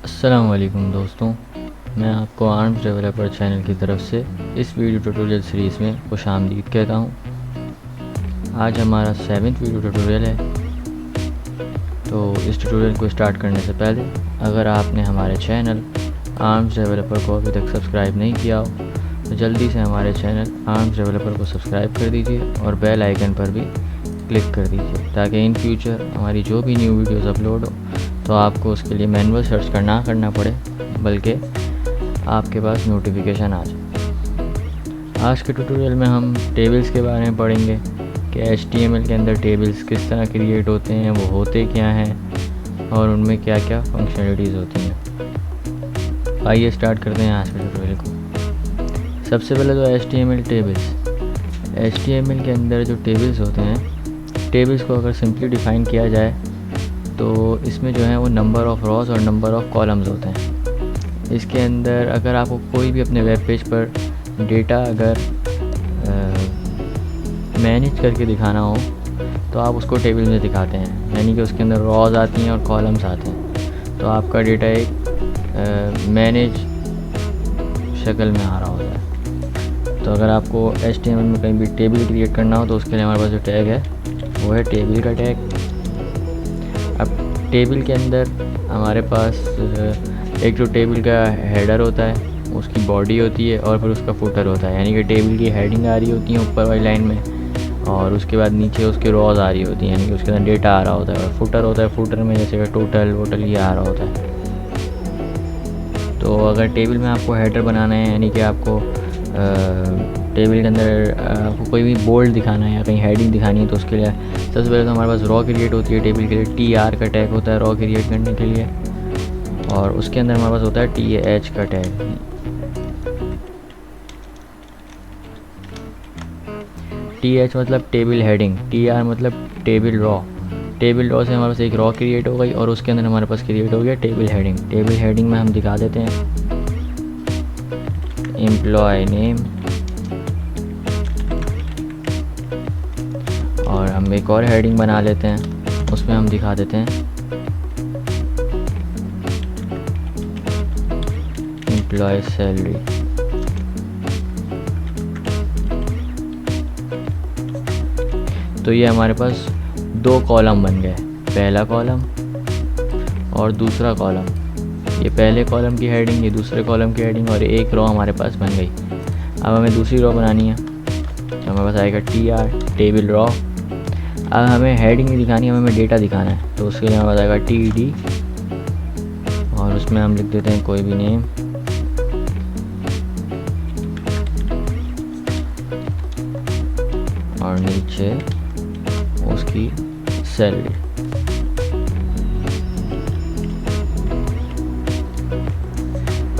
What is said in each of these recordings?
अस्सलाम वालेकुम दोस्तों, मैं आपको आर्म्स डेवलपर चैनल की तरफ से इस वीडियो ट्यूटोरियल सीरीज़ में खुशामदीद कहता हूँ। आज हमारा 7वां वीडियो ट्यूटोरियल है। तो इस ट्यूटोरियल को स्टार्ट करने से पहले अगर आपने हमारे चैनल आर्म्स डेवलपर को अभी तक सब्सक्राइब नहीं किया हो तो जल्दी से हमारे चैनल आर्म्स डेवलपर को सब्सक्राइब कर दीजिए और बेल आइकन पर भी क्लिक कर दीजिए ताकि इन फ्यूचर हमारी जो भी न्यू वीडियोस अपलोड हो तो आपको उसके लिए मैनुअल सर्च करना पड़े, बल्कि आपके पास नोटिफिकेशन आ जाए। आज के ट्यूटोरियल में हम टेबल्स के बारे में पढ़ेंगे कि HTML के अंदर टेबल्स किस तरह क्रिएट होते हैं, वो होते क्या हैं और उनमें क्या क्या फंक्शनलिटीज़ होती हैं। आइए स्टार्ट करते हैं आज के ट्यूटोरियल को। सबसे पहले तो HTML टेबल्स। HTML के अंदर जो टेबल्स होते हैं, टेबल्स को अगर सिंपली डिफ़ाइन किया जाए तो इसमें जो है वो नंबर ऑफ़ रॉज और नंबर ऑफ़ कॉलम्स होते हैं। इसके अंदर अगर आपको कोई भी अपने वेब पेज पर डेटा अगर मैनेज करके दिखाना हो तो आप उसको टेबल में दिखाते हैं, यानी कि उसके अंदर रॉज आती हैं और कॉलम्स आते हैं, तो आपका डेटा एक मैनेज शक्ल में आ रहा होता है। तो अगर आपको HTML में कहीं भी टेबल क्रिएट करना हो तो उसके लिए हमारे पास जो टैग है वो है टेबल का टैग। अब टेबल के अंदर हमारे पास एक जो टेबल का हेडर होता है, उसकी बॉडी होती है और फिर उसका फुटर होता है, यानी कि टेबल की हेडिंग आ रही होती है ऊपर वाली लाइन में और उसके बाद नीचे उसके रॉज आ रही होती हैं, यानी कि उसके अंदर डेटा आ रहा होता है। और फुटर होता है, फुटर में जैसे टोटल वोटल ये आ रहा होता है। तो अगर टेबल में आपको हेडर बनाना है, यानी कि आपको टेबल के अंदर आपको कोई भी बोल्ड दिखाना है या कहीं हेडिंग दिखानी है तो उसके लिए सबसे पहले तो हमारे पास रॉ क्रिएट होती है। टेबल के लिए TR का टैग होता है रॉ क्रिएट करने के लिए, और उसके अंदर हमारे पास होता है TH का टैग। TH मतलब टेबल हेडिंग, TR मतलब टेबल रॉ। टेबल रॉ से हमारे पास एक रॉ क्रिएट हो गई और उसके अंदर हमारे पास क्रिएट हो गया टेबल हेडिंग। टेबल हेडिंग में हम दिखा देते हैं एम्प्लॉय नेम, और हम एक और हेडिंग बना लेते हैं, उसमें हम दिखा देते हैं एम्प्लॉय सैलरी। तो ये हमारे पास दो कॉलम बन गए, पहला कॉलम और दूसरा कॉलम। ये पहले कॉलम की हेडिंग, ये दूसरे कॉलम की हेडिंग, और एक रॉ हमारे पास बन गई। अब हमें दूसरी रॉ बनानी है तो हमारे पास आएगा TR टेबल रॉ। अब हमें हेडिंग नहीं दिखानी, हमें डेटा दिखाना है तो उसके लिए हमारे पास आएगा TD, और उसमें हम लिख देते हैं कोई भी नेम, और नीचे उसकी सैलरी।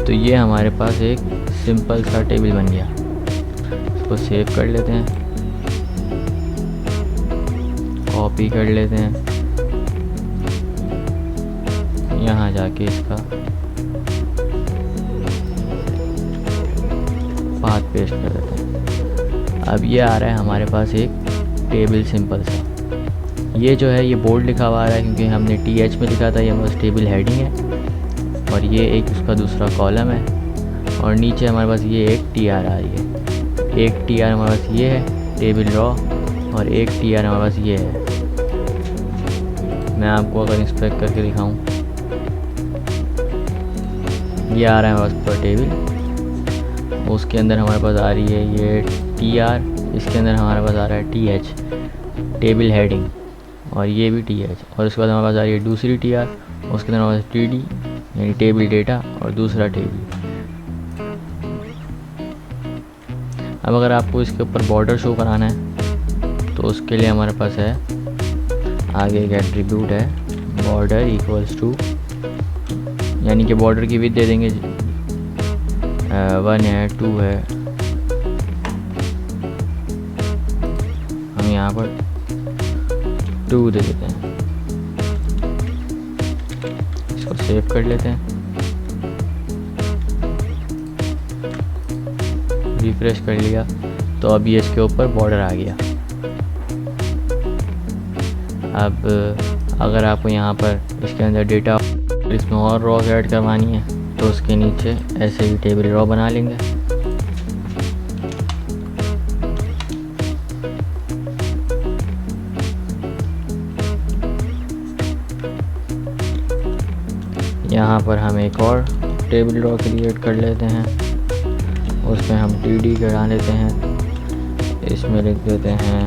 तो ये हमारे पास एक सिंपल सा टेबल बन गया। इसको सेव कर लेते हैं, कॉपी कर लेते हैं, यहाँ जाके इसका पाथ पेस्ट कर देते हैं। अब ये आ रहा है हमारे पास एक टेबल सिंपल सा। ये जो है ये बोल्ड लिखा हुआ आ रहा है क्योंकि हमने TH में लिखा था। ये हमारे पास टेबल हेडिंग है और ये एक उसका दूसरा कॉलम है, और नीचे हमारे पास ये एक TR आ रही है। एक TR हमारे पास ये है टेबल रॉ, और एक TR हमारे पास ये है। मैं आपको अगर इंस्पेक्ट करके दिखाऊं, ये आ रहा है हमारे पास टेबल, उसके अंदर हमारे पास आ रही है ये TR, इसके अंदर हमारे पास आ रहा है TH टेबल हेडिंग, और ये भी TH, और उसके बाद हमारे पास आ रही है दूसरी TR, उसके अंदर हमारे पास TD यानी टेबल डेटा और दूसरा टेबल। अब अगर आपको इसके ऊपर बॉर्डर शो कराना है तो उसके लिए हमारे पास है आगे एक एट्रीब्यूट है बॉर्डर इक्वल्स टू, यानी कि बॉर्डर की विड्थ दे देंगे 1 है 2 है, हम यहाँ पर 2 दे देते हैं। इसको सेव कर लेते हैं, रिफ्रेश कर लिया तो अब ये इसके ऊपर बॉर्डर आ गया। अब अगर आपको यहाँ पर इसके अंदर डेटा इसमें और रॉज ऐड करवानी है तो उसके नीचे ऐसे ही टेबल रॉ बना लेंगे। यहाँ पर हम एक और टेबल रॉ क्रिएट कर लेते हैं, उसमें हम टीडी करा लेते हैं। इसमें लिख देते हैं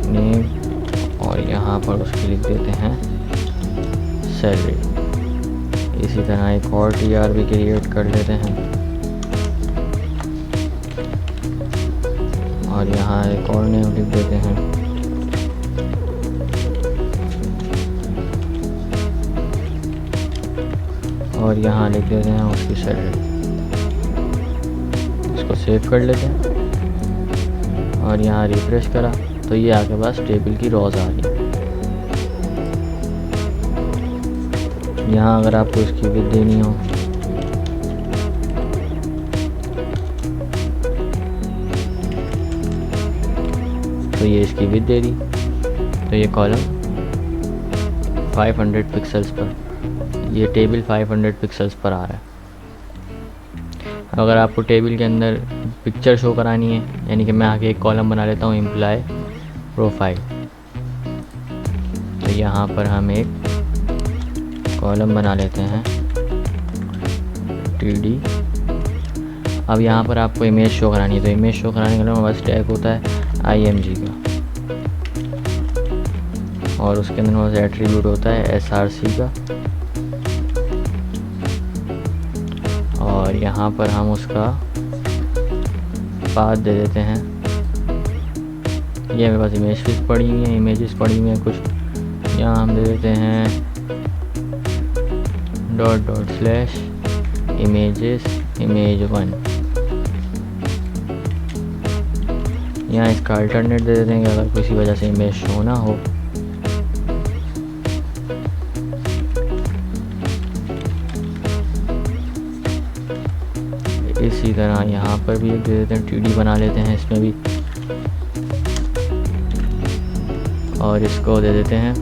नेम और यहाँ पर उसके लिख देते हैं सैलरी। इसी तरह एक और टीआर भी क्रिएट कर लेते हैं और यहाँ एक और नेम लिख देते हैं। और यहाँ लिख देते हैं उसकी सैलरी। इसको सेव कर लेते हैं और यहाँ रिफ्रेश करा तो ये आपके पास टेबल की रॉज आ रही है। यहाँ अगर आपको इसकी विड्थ देनी हो तो ये इसकी विड्थ दे दी, तो ये कॉलम 500 पिक्सल्स पर, ये टेबल 500 पिक्सल्स पर आ रहा है। अगर आपको टेबल के अंदर पिक्चर शो करानी है, यानी कि मैं आगे एक कॉलम बना लेता हूँ एम्प्लॉय प्रोफाइल, तो यहाँ पर हम एक कॉलम बना लेते हैं टीडी। अब यहाँ पर आपको इमेज शो करानी है, तो इमेज शो कराने के लिए हमारे पास टैग होता है IMG का और उसके अंदर हमारे पास एट्रीब्यूट होता है SRC का और यहाँ पर हम उसका पाथ दे देते हैं। ये मेरे पास इमेजेस पड़ी हुई हैं, कुछ यहाँ हम दे देते हैं //images image1। यहाँ इसका अल्टरनेट दे देंगे अगर किसी वजह से इमेज शो ना हो। इसी तरह यहाँ पर भी एक दे देते हैं, टीडी बना लेते हैं इसमें भी और इसको दे देते हैं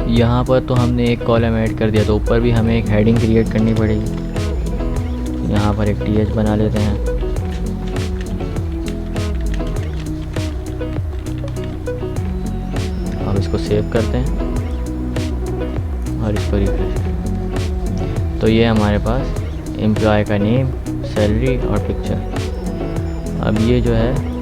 यहाँ पर। तो हमने एक कॉलम ऐड कर दिया, तो ऊपर भी हमें एक हेडिंग क्रिएट करनी पड़ेगी। यहाँ पर एक TH बना लेते हैं अब इसको सेव करते हैं और इसको रिफ्रेश। तो ये हमारे पास एम्प्लॉय का नेम, सैलरी और पिक्चर। अब ये जो है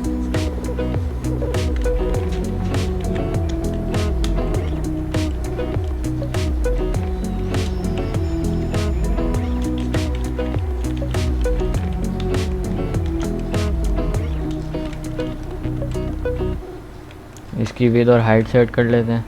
इसकी विड्थ और हाइट सेट कर लेते हैं।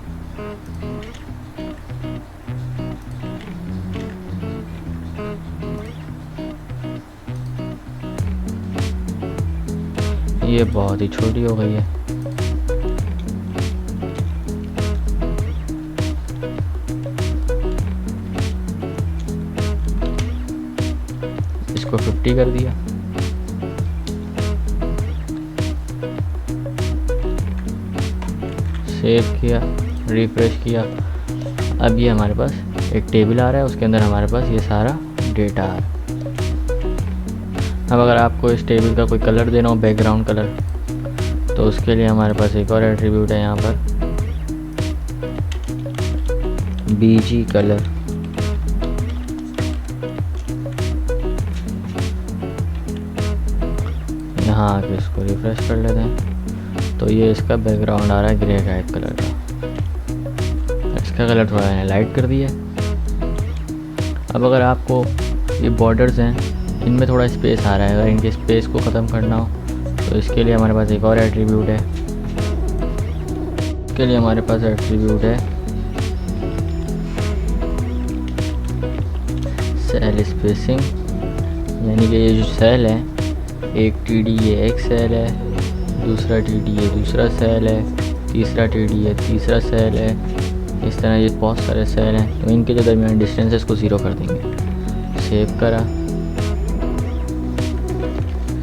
ये बहुत ही छोटी हो गई है। इसको 50 कर दिया। सेव किया, रिफ्रेश किया। अब ये हमारे पास एक टेबल आ रहा है, उसके अंदर हमारे पास ये सारा डेटा आ रहा है। अब अगर आपको इस टेबल का कोई कलर देना हो, बैकग्राउंड कलर, तो उसके लिए हमारे पास एक और एट्रीब्यूट है यहाँ पर BG कलर। यहाँ आके इसको रिफ्रेश कर लेते हैं तो ये इसका बैकग्राउंड आ रहा है ग्रे वाइट कलर का। इसका कलर थोड़ा मैंने लाइट कर दिया। अब अगर आपको ये बॉर्डर्स हैं, इनमें थोड़ा स्पेस आ रहा है, अगर इनके स्पेस को ख़त्म करना हो तो इसके लिए हमारे पास एक और एट्रीब्यूट है। इसके लिए हमारे पास एट्रीब्यूट है सेल स्पेसिंग, यानी कि ये जो सेल है, एक TD ये एक सेल है, दूसरा TD ये दूसरा सेल है, तीसरा TD ये तीसरा सेल है, इस तरह ये बहुत सारे सेल हैं, तो इनके जो दरमियान डिस्टेंस है इसको ज़ीरो कर देंगे। सेव करा,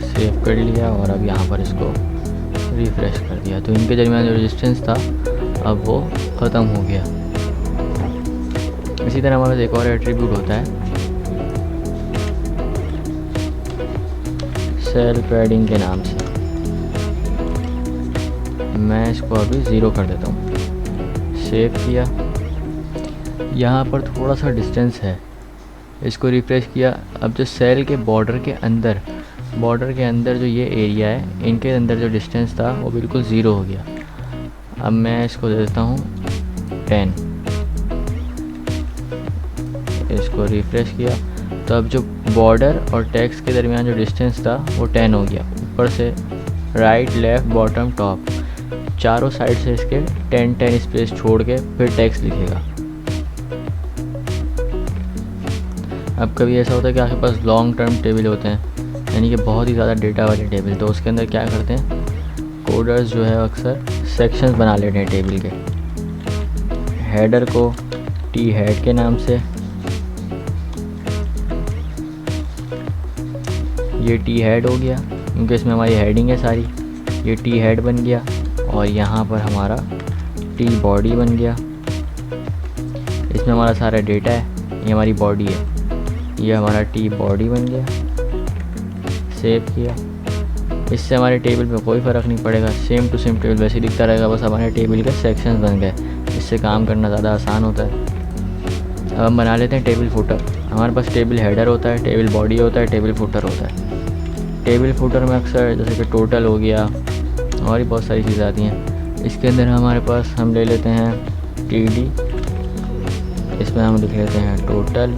सेव कर लिया और अब यहाँ पर इसको रिफ़्रेश कर दिया, तो इनके दरमियान जो डिस्टेंस था अब वो ख़त्म हो गया। इसी तरह हमारे पास एक और एट्रीब्यूट होता है सेल पैडिंग के नाम से। मैं इसको अभी ज़ीरो कर देता हूँ। सेव किया, यहाँ पर थोड़ा सा डिस्टेंस है, इसको रिफ़्रेश किया। अब जो सेल के बॉर्डर के अंदर जो ये एरिया है, इनके अंदर जो डिस्टेंस था वो बिल्कुल ज़ीरो हो गया। अब मैं इसको दे देता हूँ 10, इसको रिफ़्रेश किया, तो अब जो बॉर्डर और टेक्स्ट के दरमियान जो डिस्टेंस था वो 10 हो गया। ऊपर से राइट, लेफ़्ट, बॉटम, टॉप, चारों साइड से इसके 10 स्पेस छोड़ के फिर टेक्स्ट लिखेगा। अब कभी ऐसा होता है कि आपके पास लॉन्ग टर्म टेबल होते हैं, यानी कि बहुत ही ज़्यादा डेटा वाले टेबल, तो उसके अंदर क्या करते हैं कोडर्स जो है अक्सर सेक्शंस बना लेते हैं टेबल के। हेडर को टी हेड के नाम से, ये टी हेड हो गया क्योंकि इसमें हमारी हेडिंग है सारी, ये टी हेड बन गया। और यहाँ पर हमारा टी बॉडी बन गया, इसमें हमारा सारा डेटा है, ये हमारी बॉडी है, ये हमारा टी बॉडी बन गया। सेव किया, इससे हमारे टेबल में कोई फ़र्क नहीं पड़ेगा, सेम टू सेम टेबल वैसे ही दिखता रहेगा, बस हमारे टेबल के सेक्शंस बन गए। इससे काम करना ज़्यादा आसान होता है। अब हम बना लेते हैं टेबल फुटर। हमारे पास टेबल हेडर होता है, टेबल बॉडी होता है, टेबल फुटर होता है। टेबल फुटर में अक्सर जैसे कि टोटल हो गया और भी बहुत सारी चीज़ें आती हैं। इसके अंदर हमारे पास हम ले लेते हैं TD, इसमें हम लिख लेते हैं टोटल।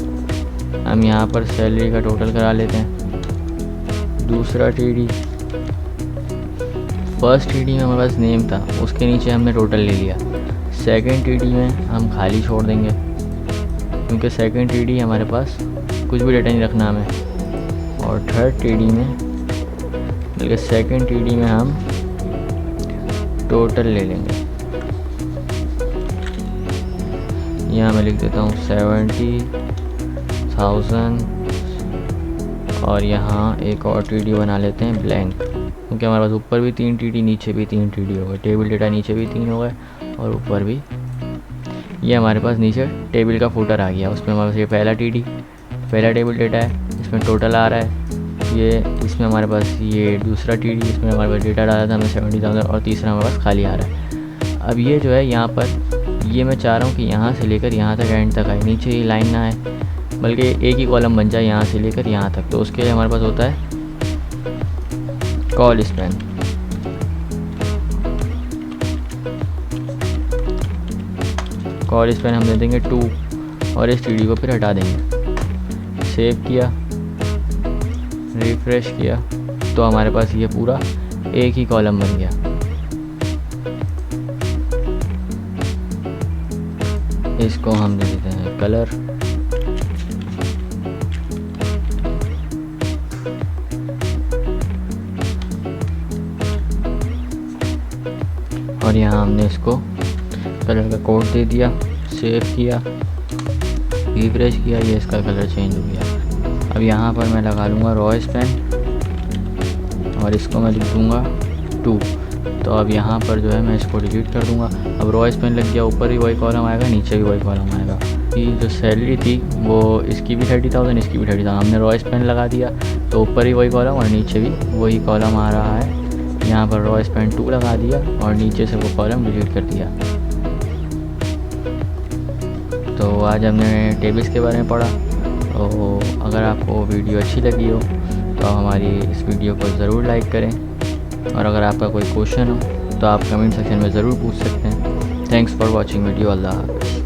हम यहाँ पर सैलरी का टोटल करा लेते हैं। दूसरा TD, फर्स्ट TD में हमारे पास नेम था, उसके नीचे हमने टोटल ले लिया। सेकंड TD में हम खाली छोड़ देंगे क्योंकि सेकंड TD हमारे पास कुछ भी डेटा नहीं रखना हमें। और थर्ड TD में, बल्कि सेकंड TD में हम टोटल ले लेंगे। यहाँ मैं लिख देता हूँ 70,000 और यहाँ एक और TD बना लेते हैं ब्लैंक, क्योंकि हमारे पास ऊपर भी 3 TD, नीचे भी 3 TD हो गए। टेबल डेटा नीचे भी 3 हो गए और ऊपर भी। ये हमारे पास नीचे टेबल का फुटर आ गया, उसमें हमारे पास ये पहला TD, पहला टेबल डेटा है, इसमें टोटल आ रहा है। ये इसमें हमारे पास ये दूसरा TD, इसमें हमारे पास डेटा डाला था हमने 70,000 और तीसरा हमारे पास खाली आ रहा है। अब ये जो है यहाँ पर, ये मैं चाह रहा हूँ कि यहाँ से लेकर यहाँ तक एंड तक आए, नीचे ये लाइन ना आए, बल्कि एक ही कॉलम बन जाए यहाँ से लेकर यहाँ तक। तो उसके लिए हमारे पास होता है कॉल स्पैन। कॉल स्पैन हम दे देंगे 2 और इस TD को फिर हटा देंगे। सेव किया, रिफ्रेश किया, तो हमारे पास ये पूरा एक ही कॉलम बन गया। इसको हम दे देते हैं कलर। और यहाँ हमने इसको कलर का कोड दे दिया। सेव किया, रिफ्रेश किया, ये इसका कलर चेंज हो गया। अब यहाँ पर मैं लगा लूँगा रॉयस पेन और इसको मैं लिख दूँगा 2। तो अब यहाँ पर जो है मैं इसको डिलीट कर दूँगा। अब रॉयस पेन लग गया, ऊपर भी वही कॉलम आएगा, नीचे भी वही कॉलम आएगा। ये जो सैलरी थी वो इसकी भी 30,000, इसकी भी 30,000। हमने रॉयस पेन लगा दिया तो ऊपर ही वही कॉलम और नीचे भी वही कॉलम आ रहा है। यहाँ पर रॉयस पेन 2 लगा दिया और नीचे से वो कॉलम डिलीट कर दिया। तो आज हमने टेबल्स के बारे में पढ़ा। तो अगर आपको वीडियो अच्छी लगी हो तो हमारी इस वीडियो को ज़रूर लाइक करें, और अगर आपका कोई क्वेश्चन हो तो आप कमेंट सेक्शन में ज़रूर पूछ सकते हैं। Thanks for watching video. Allah हाफ़िज़।